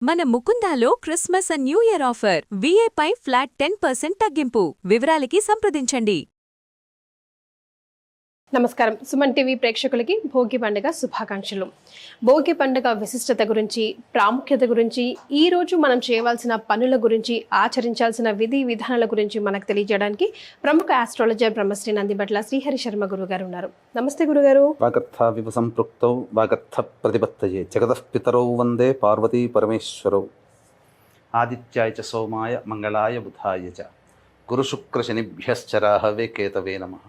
మన ముకుందాలో Christmas and new year offer వీఏపై ఫ్లాట్ 10% తగ్గింపు. వివరాలకి సంప్రదించండి. నమస్కారం. సుమన్ టీవీ ప్రేక్షకులకి భోగి పండుగ శుభాకాంక్షలు. భోగి పండుగ విశిష్టత గురించి, ప్రాముఖ్యత గురించి, ఈ రోజు మనం చేయవలసిన పనుల గురించి, ఆచరించాల్సిన విధి విధానాల గురించి మనకు తెలియజేయడానికి ప్రముఖ ఆస్ట్రాలజర్ బ్రహ్మశ్రీ నందిబట్ల శ్రీహరి శర్మ గురుగారు ఉన్నారు. నమస్తే గురుగారు. వాగర్థ వివ సంపృక్తౌ వాగర్థ ప్రతిపత్తయే జగతః పితరౌ వందే పార్వతీ పరమేశ్వరౌ ఆదిత్యాయ చ సోమాయ మంగళాయ బుధాయ చ గురుశుక్ర శనిభ్యశ్చ రాహవే కేతవే నమః.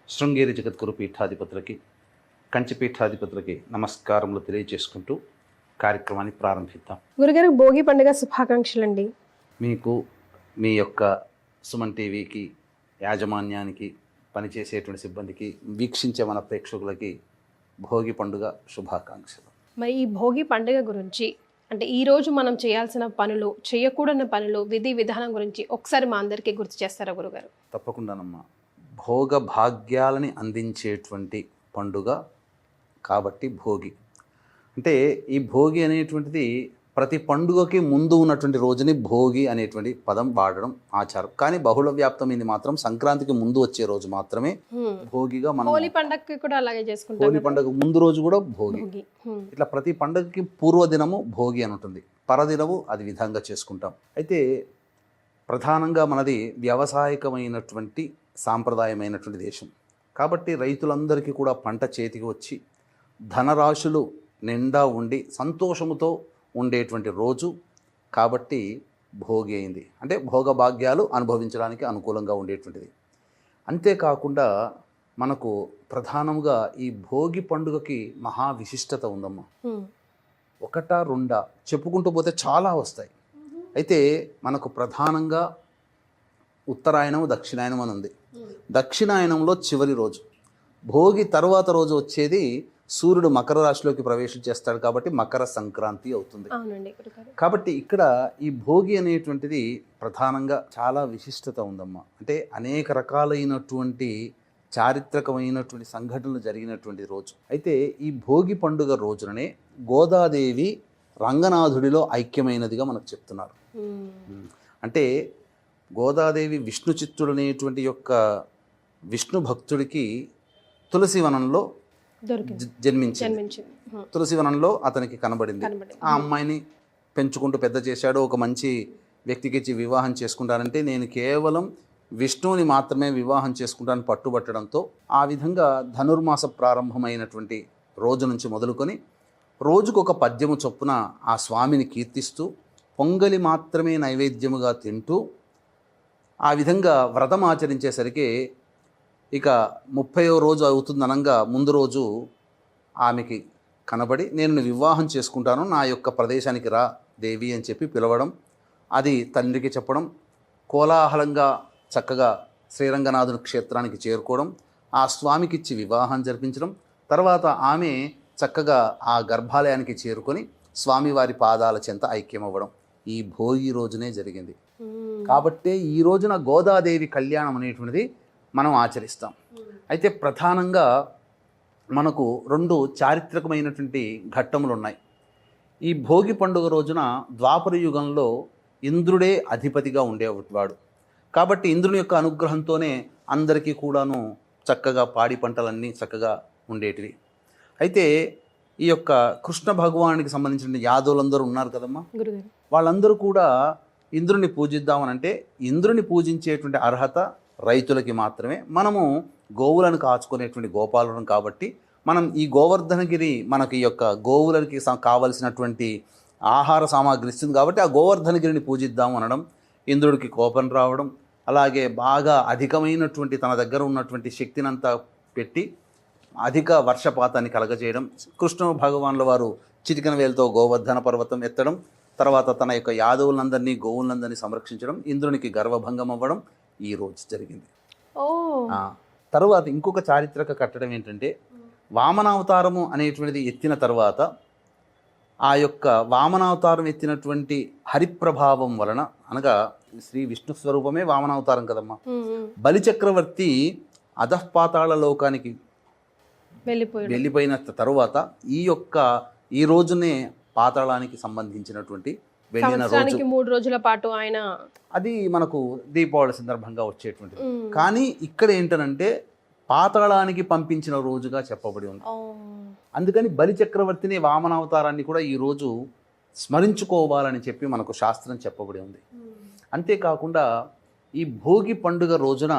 శృంగేరి జగద్గురు పీఠాధిపతులకి, కంచి పీఠాధిపతులకి నమస్కారములు తెలియజేసుకుంటూ కార్యక్రమాన్ని ప్రారంభిద్దాం. గురుగారు, భోగి పండుగ శుభాకాంక్షలు అండి. మీకు, మీ యొక్క సుమన్ టీవీకి, యాజమాన్యానికి, పనిచేసేటువంటి సిబ్బందికి, వీక్షించే మన ప్రేక్షకులకి భోగి పండుగ శుభాకాంక్షలు. మరి ఈ భోగి పండుగ గురించి, అంటే ఈ రోజు మనం చేయాల్సిన పనులు, చేయకూడని పనులు, విధి విధానం గురించి ఒకసారి మా అందరికీ గుర్తు చేస్తారా గురుగారు? తప్పకుండానమ్మా. భోగ భాగ్యాలని అందించేటువంటి పండుగ కాబట్టి భోగి. అంటే ఈ భోగి అనేటువంటిది ప్రతి పండుగకి ముందు ఉన్నటువంటి రోజుని భోగి అనేటువంటి పదం వాడడం ఆచారం. కానీ బహుళ వ్యాప్తమైంది మాత్రం సంక్రాంతికి ముందు వచ్చే రోజు మాత్రమే భోగిగా మనం. హోలీ పండుగకి కూడా అలాగే చేసుకుంటాం. హోలీ పండుగ ముందు రోజు కూడా భోగి. ఇట్లా ప్రతి పండుగకి పూర్వదినము భోగి అని ఉంటుంది, పరదినము అది విధంగా చేసుకుంటాం. అయితే ప్రధానంగా మనది వ్యవసాయకమైనటువంటి సాంప్రదాయమైనటువంటి దేశం కాబట్టి రైతులందరికీ కూడా పంట చేతికి వచ్చి ధనరాశులు నిండా ఉండి సంతోషముతో ఉండేటువంటి రోజు కాబట్టి భోగి అయింది. అంటే భోగభాగ్యాలు అనుభవించడానికి అనుకూలంగా ఉండేటువంటిది. అంతేకాకుండా మనకు ప్రధానంగా ఈ భోగి పండుగకి మహా విశిష్టత ఉందమ్మా. ఒకటా రెండా చెప్పుకుంటూ పోతే చాలా వస్తాయి. అయితే మనకు ప్రధానంగా ఉత్తరాయణం, దక్షిణాయనం అని ఉంది. దక్షిణాయనంలో చివరి రోజు, భోగి తర్వాత రోజు వచ్చేది సూర్యుడు మకర రాశిలోకి ప్రవేశం చేస్తాడు కాబట్టి మకర సంక్రాంతి అవుతుంది. కాబట్టి ఇక్కడ ఈ భోగి అనేటువంటిది ప్రధానంగా చాలా విశిష్టత ఉందమ్మా. అంటే అనేక రకాలైనటువంటి చారిత్రకమైనటువంటి సంఘటనలు జరిగినటువంటి రోజు. అయితే ఈ భోగి పండుగ రోజుననే గోదాదేవి రంగనాథుడిలో ఐక్యమైనదిగా మనకు చెప్తున్నారు. అంటే గోదాదేవి విష్ణు చిత్తుడనేటువంటి యొక్క విష్ణు భక్తుడికి తులసివనంలో జన్మించింది. తులసివనంలో అతనికి కనబడింది. ఆ అమ్మాయిని పెంచుకుంటూ పెద్ద చేశాడు. ఒక మంచి వ్యక్తికి ఇచ్చి వివాహం చేసుకుంటానంటే నేను కేవలం విష్ణువుని మాత్రమే వివాహం చేసుకుంటాను పట్టుబట్టడంతో ఆ విధంగా ధనుర్మాస ప్రారంభమైనటువంటి రోజు నుంచి మొదలుకొని రోజుకు ఒక పద్యము చొప్పున ఆ స్వామిని కీర్తిస్తూ పొంగలి మాత్రమే నైవేద్యముగా తింటూ ఆ విధంగా వ్రతం ఆచరించేసరికి ఇక 30వ రోజు అవుతుందనంగా ముందు రోజు ఆమెకి కనబడి నేను వివాహం చేసుకుంటాను, నా యొక్క ప్రదేశానికి రా దేవి అని చెప్పి పిలవడం, అది తండ్రికి చెప్పడం, కోలాహలంగా చక్కగా శ్రీరంగనాథుని క్షేత్రానికి చేరుకోవడం, ఆ స్వామికి ఇచ్చి వివాహం జరిపించడం, తర్వాత ఆమె చక్కగా ఆ గర్భాలయానికి చేరుకొని స్వామివారి పాదాల చెంత ఐక్యమవ్వడం ఈ భోగి రోజునే జరిగింది. కాబట్టే ఈ రోజున గోదాదేవి కళ్యాణం అనేటువంటిది మనం ఆచరిస్తాం. అయితే ప్రధానంగా మనకు రెండు చారిత్రకమైనటువంటి ఘట్టములు ఉన్నాయి. ఈ భోగి పండుగ రోజున ద్వాపర యుగంలో ఇంద్రుడే అధిపతిగా ఉండేవాడు. కాబట్టి ఇంద్రుని యొక్క అనుగ్రహంతోనే అందరికీ కూడాను చక్కగా పాడి పంటలన్నీ చక్కగా ఉండేటివి. అయితే ఈ యొక్క కృష్ణ భగవానుడికి సంబంధించిన యాదవులందరూ ఉన్నారు కదమ్మా, వాళ్ళందరూ కూడా ఇంద్రుని పూజిద్దామనంటే ఇంద్రుని పూజించేటువంటి అర్హత రైతులకి మాత్రమే. మనము గోవులను కాచుకునేటువంటి గోపాలులం కాబట్టి మనం ఈ గోవర్ధనగిరి మనకి ఈ యొక్క గోవులకి కావలసినటువంటి ఆహార సామాగ్రి ఇస్తుంది కాబట్టి ఆ గోవర్ధనగిరిని పూజిద్దాం అనడం, ఇంద్రుడికి కోపం రావడం, అలాగే బాగా అధికమైనటువంటి తన దగ్గర ఉన్నటువంటి శక్తినంతా పెట్టి అధిక వర్షపాతాన్ని కలగజేయడం, కృష్ణ భగవాన్ల వారు చిటికన వేలతో గోవర్ధన పర్వతం ఎత్తడం, తర్వాత తన యొక్క యాదవులందరినీ గోవులందరినీ సంరక్షించడం, ఇంద్రునికి గర్వభంగం అవ్వడం ఈ రోజు జరిగింది. తరువాత ఇంకొక చారిత్రక కట్టడం ఏంటంటే వామనావతారము అనేటువంటిది ఎత్తిన తర్వాత ఆ యొక్క వామనావతారం ఎత్తినటువంటి హరిప్రభావం వలన, అనగా శ్రీ విష్ణు స్వరూపమే వామనావతారం కదమ్మా, బలిచక్రవర్తి అధఃపాతాళ లోకానికి వెళ్ళిపోయిన తరువాత ఈ రోజునే పాతాళానికి సంబంధించినటువంటి వెళ్ళిన రోజు. సంవత్సరానికి 3 రోజుల పాటు ఆయన అది మనకు దీపావళి సందర్భంగా వచ్చేటువంటిది. కానీ ఇక్కడ ఏంటనంటే పాతాళానికి పంపించిన రోజుగా చెప్పబడి ఉంది. అందుకని బలి చక్రవర్తిని వామనావతారాన్ని కూడా ఈ రోజు స్మరించుకోవాలని చెప్పి మనకు శాస్త్రం చెప్పబడి ఉంది. అంతేకాకుండా ఈ భోగి పండుగ రోజున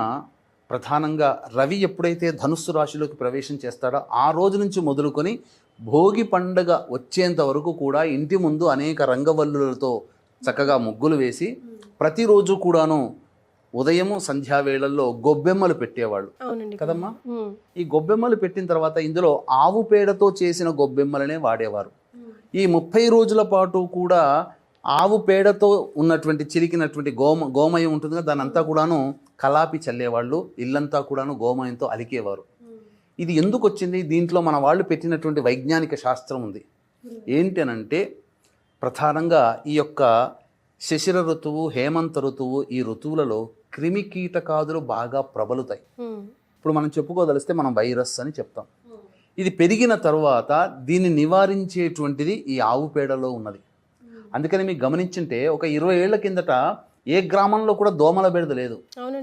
ప్రధానంగా రవి ఎప్పుడైతే ధనుస్సు రాశిలోకి ప్రవేశం చేస్తాడో ఆ రోజు నుంచి మొదలుకొని భోగి పండుగ వచ్చేంత వరకు కూడా ఇంటి ముందు అనేక రంగవల్లులతో చక్కగా ముగ్గులు వేసి ప్రతిరోజు కూడాను ఉదయము సంధ్యావేళల్లో గొబ్బెమ్మలు పెట్టేవాళ్ళు కదమ్మా. ఈ గొబ్బెమ్మలు పెట్టిన తర్వాత ఇందులో ఆవు పేడతో చేసిన గొబ్బెమ్మలనే వాడేవారు. ఈ 30 రోజుల పాటు కూడా ఆవు పేడతో ఉన్నటువంటి చిరికినటువంటి గోమయం ఉంటుంది కదా, దాని అంతా కూడాను కలాపి చల్లేవాళ్ళు, ఇల్లంతా కూడాను గోమయంతో అలికేవారు. ఇది ఎందుకు వచ్చింది? దీంట్లో మన వాళ్ళు పెట్టినటువంటి వైజ్ఞానిక శాస్త్రం ఉంది. ఏంటి అనంటే ప్రధానంగా ఈ యొక్క శిశిర ఋతువు, హేమంత ఋతువు, ఈ ఋతువులలో క్రిమి కీటకాదులు బాగా ప్రబలుతాయి. ఇప్పుడు మనం చెప్పుకోదలిస్తే మనం వైరస్ అని చెప్తాం. ఇది పెరిగిన తర్వాత దీన్ని నివారించేటువంటిది ఈ ఆవు పేడలో ఉన్నది. అందుకని మీకు గమనించుంటే ఒక 20 ఏళ్ల కిందట ఏ గ్రామంలో కూడా దోమల బెడద లేదు.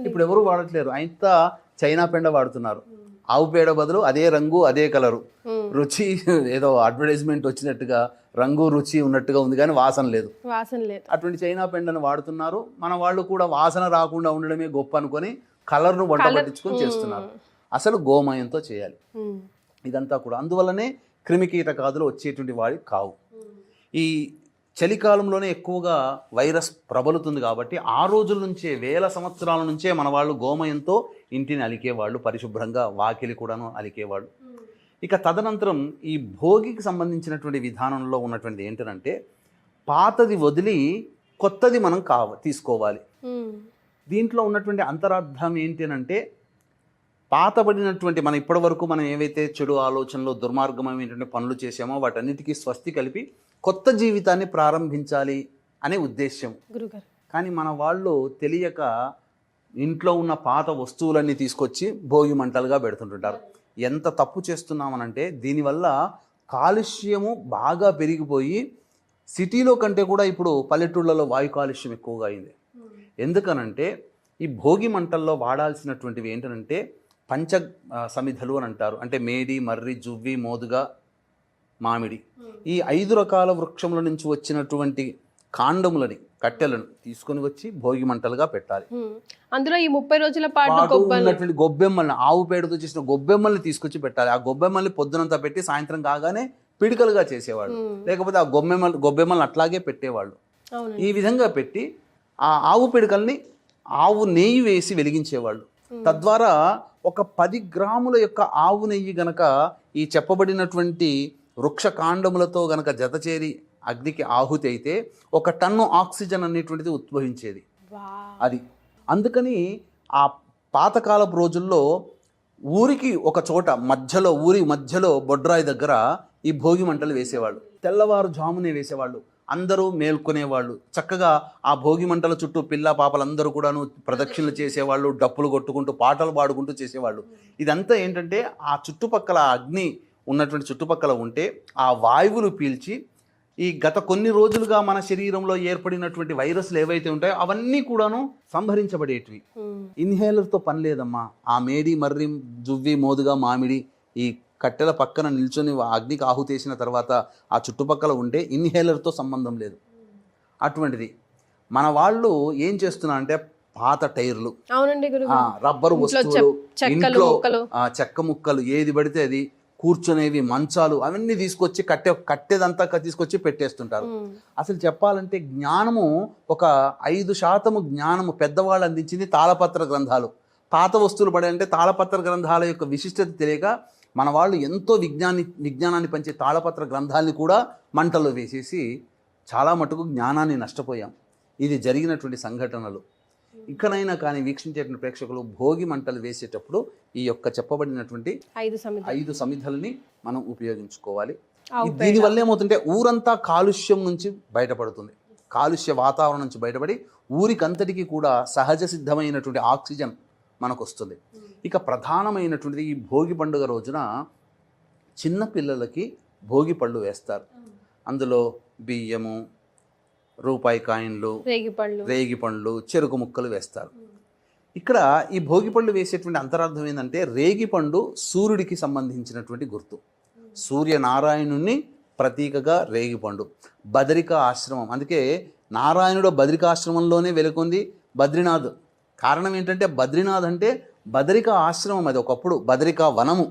ఇప్పుడు ఎవరు వాడట్లేరు, అంతా చైనా పెండ వాడుతున్నారు. ఆవు పేడ బదులు అదే రంగు అదే కలరు, రుచి ఏదో అడ్వర్టైజ్మెంట్ వచ్చినట్టుగా రంగు రుచి ఉన్నట్టుగా ఉంది కానీ వాసన లేదు. అటువంటి చైనా పెండను వాడుతున్నారు. మన వాళ్ళు కూడా వాసన రాకుండా ఉండడమే గొప్ప అనుకొని కలర్ను వంట పట్టించుకొని చేస్తున్నారు. అసలు గోమయంతో చేయాలి ఇదంతా కూడా. అందువల్లనే క్రిమికీటకాదులు వచ్చేటువంటి వాడి కావు. ఈ చలికాలంలోనే ఎక్కువగా వైరస్ ప్రబలుతుంది కాబట్టి ఆ రోజుల నుంచే, వేల సంవత్సరాల నుంచే మన వాళ్ళు గోమయంతో ఇంటిని అలికేవాళ్ళు, పరిశుభ్రంగా వాకిలి కూడాను అలికేవాళ్ళు. ఇక తదనంతరం ఈ భోగికి సంబంధించినటువంటి విధానంలో ఉన్నటువంటి ఏంటంటే పాతది వదిలి కొత్తది మనం తీసుకోవాలి. దీంట్లో ఉన్నటువంటి అంతరార్థం ఏంటి అంటే పాతబడినటువంటి మనం ఇప్పటి వరకు మనం ఏవైతే చెడు ఆలోచనలు, దుర్మార్గమైనటువంటి పనులు చేసామో వాటన్నిటికీ స్వస్తి కలిపి కొత్త జీవితాన్ని ప్రారంభించాలి అనే ఉద్దేశ్యం. కానీ మన వాళ్ళు తెలియక ఇంట్లో ఉన్న పాత వస్తువులన్నీ తీసుకొచ్చి భోగి మంటలుగా పెడుతుంటుంటారు. ఎంత తప్పు చేస్తున్నామనంటే దీనివల్ల కాలుష్యము బాగా పెరిగిపోయి సిటీలో కంటే కూడా ఇప్పుడు పల్లెటూళ్ళలో వాయు కాలుష్యం ఎక్కువగా అయింది. ఎందుకనంటే ఈ భోగి మంటల్లో వాడాల్సినటువంటివి ఏంటంటే పంచ సమిధలు అని అంటారు. అంటే మేడి, మర్రి, జువ్వి, మోదుగా, మామిడి, ఈ 5 రకాల వృక్షముల నుంచి వచ్చినటువంటి కాండములని, కట్టెలను తీసుకొని వచ్చి భోగి మంటలుగా పెట్టాలి. అందులో ఈ 30 రోజుల పాటు ఉన్నటువంటి గొబ్బెమ్మల్ని, ఆవు పేడతో చేసిన గొబ్బెమ్మల్ని తీసుకొచ్చి పెట్టాలి. ఆ గొబ్బెమ్మల్ని పొద్దునంతా పెట్టి సాయంత్రం కాగానే పిడికలుగా చేసేవాళ్ళు, లేకపోతే ఆ గొబ్బెమ్మల్ని అట్లాగే పెట్టేవాళ్ళు. ఈ విధంగా పెట్టి ఆ ఆవు పిడికల్ని ఆవు నెయ్యి వేసి వెలిగించేవాళ్ళు. తద్వారా ఒక 10 గ్రాముల యొక్క ఆవు నెయ్యి గనక ఈ చెప్పబడినటువంటి వృక్ష కాండములతో గనక జతచేరి అగ్నికి ఆహుతి అయితే 1 టన్ను ఆక్సిజన్ అనేటువంటిది ఉద్భవించేది. అది అందుకని ఆ పాతకాలపు రోజుల్లో ఊరికి ఒక చోట మధ్యలో, ఊరి మధ్యలో బొడ్రాయి దగ్గర ఈ భోగి మంటలు వేసేవాళ్ళు. తెల్లవారుజామునే వేసేవాళ్ళు. అందరూ మేల్కొనేవాళ్ళు. చక్కగా ఆ భోగి మంటల చుట్టూ పిల్ల పాపలందరూ కూడాను ప్రదక్షిణలు చేసేవాళ్ళు, డప్పులు కొట్టుకుంటూ పాటలు పాడుకుంటూ చేసేవాళ్ళు. ఇదంతా ఏంటంటే ఆ చుట్టుపక్కల అగ్ని ఉన్నటువంటి చుట్టుపక్కల ఉంటే ఆ వాయువులు పీల్చి ఈ గత కొన్ని రోజులుగా మన శరీరంలో ఏర్పడినటువంటి వైరస్లు ఏవైతే ఉంటాయో అవన్నీ కూడాను సంహరించబడేటివి. ఇన్హేలర్తో పని లేదమ్మా. ఆ మేడి, మర్రి, జువ్వి, మోదుగా, మామిడి ఈ కట్టెల పక్కన నిల్చొని అగ్నికి ఆహుతేసిన తర్వాత ఆ చుట్టుపక్కల ఉంటే ఇన్హేలర్తో సంబంధం లేదు. అటువంటిది మన వాళ్ళు ఏం చేస్తున్నారంటే పాత టైర్లు, రబ్బరు వస్తువులు, ఇంట్లో చెక్క ముక్కలు ఏది పడితే అది, కూర్చునేవి మంచాలు అవన్నీ తీసుకొచ్చి కట్టెదంతా తీసుకొచ్చి పెట్టేస్తుంటారు. అసలు చెప్పాలంటే జ్ఞానము ఒక 5% జ్ఞానము పెద్దవాళ్ళు అందించింది తాళపత్ర గ్రంథాలు. పాత వస్తువులు పడాలంటే తాళపత్ర గ్రంథాల యొక్క విశిష్టత తెలియక మన వాళ్ళు ఎంతో విజ్ఞానాన్ని పంచే తాళపత్ర గ్రంథాలని కూడా మంటల్లో వేసేసి చాలా మటుకు జ్ఞానాన్ని నష్టపోయాం. ఇది జరిగినటువంటి సంఘటనలు. ఇకనైనా కానీ వీక్షించేటువంటి ప్రేక్షకులు భోగి మంటలు వేసేటప్పుడు ఈ యొక్క చెప్పబడినటువంటి 5 సమిధల్ని మనం ఉపయోగించుకోవాలి. దీనివల్ల ఏమవుతుంటే ఊరంతా కాలుష్యం నుంచి బయటపడుతుంది. కాలుష్య వాతావరణం నుంచి బయటపడి ఊరికంతటికీ కూడా సహజ సిద్ధమైనటువంటి ఆక్సిజన్ మనకు వస్తుంది. ఇక ప్రధానమైనటువంటిది ఈ భోగి పండుగ రోజున చిన్న పిల్లలకి భోగి పళ్ళు వేస్తారు. అందులో బియ్యము, రూపాయి కాయిన్లు, రేగిపళ్ళు. రేగిపండ్లు, చెరుకు ముక్కలు వేస్తారు. ఇక్కడ ఈ భోగిపళ్ళు వేసేటువంటి అంతరార్థం ఏంటంటే రేగిపండు సూర్యుడికి సంబంధించినటువంటి గుర్తు. సూర్యనారాయణుణ్ణి ప్రతీకగా రేగిపండు. బదరిక ఆశ్రమం, అందుకే నారాయణుడు బదరికాశ్రమంలోనే వెలుకొంది బద్రీనాథ్. కారణం ఏంటంటే బద్రీనాథ్ అంటే బదరిక ఆశ్రమం, అది ఒకప్పుడు బదరిక వనము.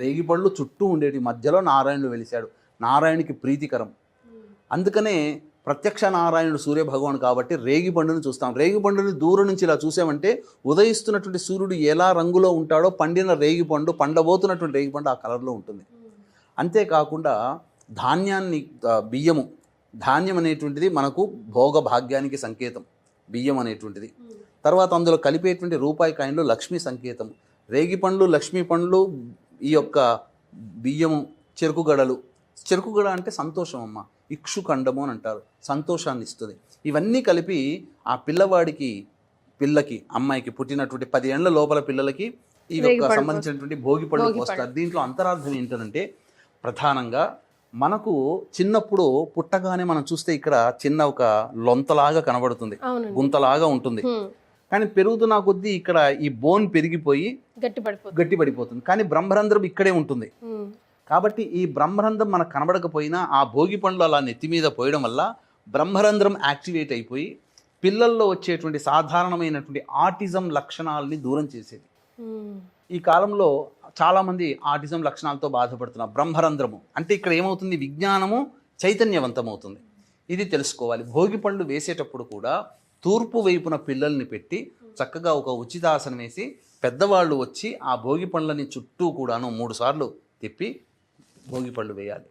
రేగిపళ్ళు చుట్టూ ఉండేటి, మధ్యలో నారాయణుడు వెలిశాడు, నారాయణునికి ప్రీతికరం. అందుకనే ప్రత్యక్ష నారాయణుడు సూర్యభగవాన్ కాబట్టి రేగిపండుని చూస్తాం. రేగిపండుని దూరం నుంచి ఇలా చూసామంటే ఉదయిస్తున్నటువంటి సూర్యుడు ఎలా రంగులో ఉంటాడో పండిన రేగిపండు, పండబోతున్నటువంటి రేగిపండు ఆ కలర్లో ఉంటుంది. అంతేకాకుండా ధాన్యాన్ని, బియ్యము, ధాన్యం అనేటువంటిది మనకు భోగ భాగ్యానికి సంకేతం బియ్యం అనేటువంటిది. తర్వాత అందులో కలిపేటువంటి రూపాయి కాయిన్లు లక్ష్మీ సంకేతం. రేగిపండ్లు, లక్ష్మీ పండ్లు, ఈ యొక్క బియ్యము, చెరుకుగడలు. చెరుకుగడ అంటే సంతోషం అమ్మ, ఇక్షుఖండము అని అంటారు, సంతోషాన్ని ఇస్తుంది. ఇవన్నీ కలిపి ఆ పిల్లకి అమ్మాయికి పుట్టినటువంటి 10 ఏళ్ల లోపల పిల్లలకి ఈ యొక్క సంబంధించినటువంటి భోగిపళ్ళు పోస్తారు. దీంట్లో అంతరార్థం ఏంటంటే ప్రధానంగా మనకు చిన్నప్పుడు పుట్టగానే మనం చూస్తే ఇక్కడ చిన్న ఒక లొంతలాగా కనబడుతుంది, గుంతలాగా ఉంటుంది. కానీ పెరుగుతున్న కొద్దీ ఇక్కడ ఈ బోన్ పెరిగిపోయి గట్టిపడిపోతుంది. కానీ బ్రహ్మరంధ్రం ఇక్కడే ఉంటుంది. కాబట్టి ఈ బ్రహ్మరంధ్రం మనకు కనబడకపోయినా ఆ భోగి పండ్లు అలా నెత్తి మీద పోయడం వల్ల బ్రహ్మరంధ్రం యాక్టివేట్ అయిపోయి పిల్లల్లో వచ్చేటువంటి సాధారణమైనటువంటి ఆటిజం లక్షణాలని దూరం చేసేది. ఈ కాలంలో చాలామంది ఆటిజం లక్షణాలతో బాధపడుతున్నారు. బ్రహ్మరంధ్రము అంటే ఇక్కడ ఏమవుతుంది, విజ్ఞానము చైతన్యవంతమవుతుంది. ఇది తెలుసుకోవాలి. భోగి పండ్లు వేసేటప్పుడు కూడా తూర్పు వైపున పిల్లల్ని పెట్టి చక్కగా ఒక ఉచితాసనం వేసి పెద్దవాళ్ళు వచ్చి ఆ భోగి పండ్లని చుట్టూ కూడాను 3 సార్లు తిప్పి భోగి పళ్ళు వేయాలి.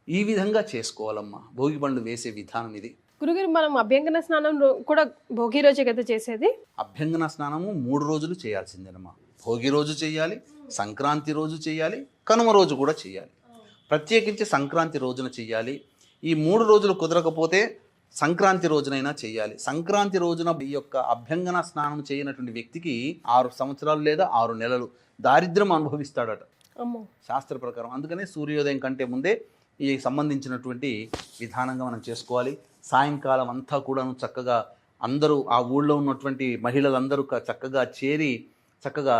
ఈ విధంగా చేసుకోవాలమ్మా భోగి పళ్ళు వేసే విధానం ఇది. గురుగారు, మనం అభ్యంగన స్నానం కూడా భోగి రోజే కదా చేసేది? అభ్యంగన స్నానము 3 రోజులు చేయాల్సిందేనమ్మా. భోగి రోజు చేయాలి, సంక్రాంతి రోజు చేయాలి, కనుమ రోజు కూడా చేయాలి. ప్రత్యేకించి సంక్రాంతి రోజున చేయాలి. ఈ 3 రోజులు కుదరకపోతే సంక్రాంతి రోజునైనా చేయాలి. సంక్రాంతి రోజున ఈ యొక్క అభ్యంగన స్నానం చేయనటువంటి వ్యక్తికి 6 సంవత్సరాలు లేదా 6 నెలలు దారిద్ర్యం అనుభవిస్తాడట శాస్త్ర ప్రకారం. అందుకనే సూర్యోదయం కంటే ముందే ఈ సంబంధించినటువంటి విధానంగా మనం చేసుకోవాలి. సాయంకాలం అంతా కూడాను చక్కగా అందరూ ఆ ఊళ్ళో ఉన్నటువంటి మహిళలందరూ చక్కగా చేరి చక్కగా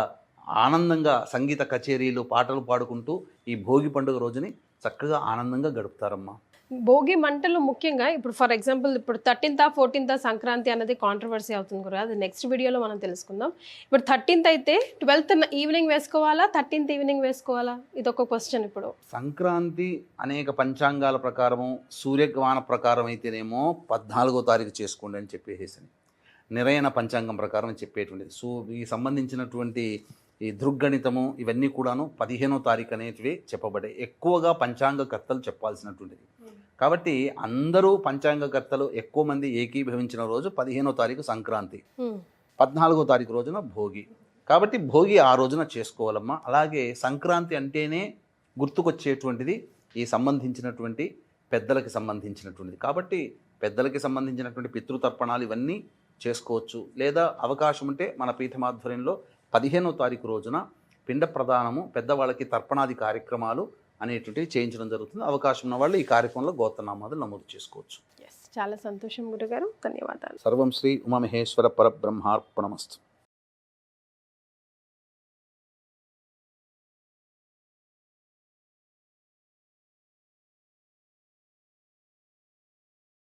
ఆనందంగా సంగీత కచేరీలు, పాటలు పాడుకుంటూ ఈ భోగి పండుగ రోజుని చక్కగా ఆనందంగా గడుపుతారమ్మా. భోగి మంటలు ముఖ్యంగా ఇప్పుడు ఫర్ ఎగ్జాంపుల్ ఇప్పుడు 13th 14th సంక్రాంతి అనేది కాంట్రవర్సీ అవుతుంది కూడా, అది నెక్స్ట్ వీడియోలో మనం తెలుసుకుందాం. ఇప్పుడు 13th అయితే 12th ఈవినింగ్ వేసుకోవాలా, 13th ఈవినింగ్ వేసుకోవాలా, ఇది ఒక క్వశ్చన్. ఇప్పుడు సంక్రాంతి అనేక పంచాంగాల ప్రకారము, సూర్యగ్రహణ ప్రకారం అయితేనేమో 14వ తారీఖు చేసుకోండి అని చెప్పేసి నిరయన పంచాంగం ప్రకారం చెప్పేటువంటిది. ఈ సంబంధించినటువంటి ఈ దృగ్గణితము ఇవన్నీ కూడాను 15వ తారీఖు అనేటివి చెప్పబడ్డాయి. ఎక్కువగా పంచాంగకర్తలు చెప్పాల్సినటువంటిది. కాబట్టి అందరూ పంచాంగకర్తలు ఎక్కువ మంది ఏకీభవించిన రోజు 15వ తారీఖు సంక్రాంతి, 14వ తారీఖు రోజున భోగి. కాబట్టి భోగి ఆ రోజున చేసుకోవాలమ్మా. అలాగే సంక్రాంతి అంటేనే గుర్తుకొచ్చేటువంటిది ఈ సంబంధించినటువంటి పెద్దలకి సంబంధించినటువంటిది. కాబట్టి పెద్దలకి సంబంధించినటువంటి పితృతర్పణాలు ఇవన్నీ చేసుకోవచ్చు. లేదా అవకాశం ఉంటే మన పీఠమాధ్వర్యంలో 15వ తారీఖు రోజున పిండ ప్రదానము, పెద్దవాళ్ళకి తర్పణాది కార్యక్రమాలు అనేటువంటివి చేయించడం జరుగుతుంది. అవకాశం ఉన్న వాళ్ళు ఈ కార్యక్రమంలో గోత్రనామాలు నమోదు చేసుకోవచ్చు. చాలా సంతోషం గురుగారు, ధన్యవాదాలు. సర్వం శ్రీ ఉమామహేశ్వర పరబ్రహ్మార్పణమస్తు.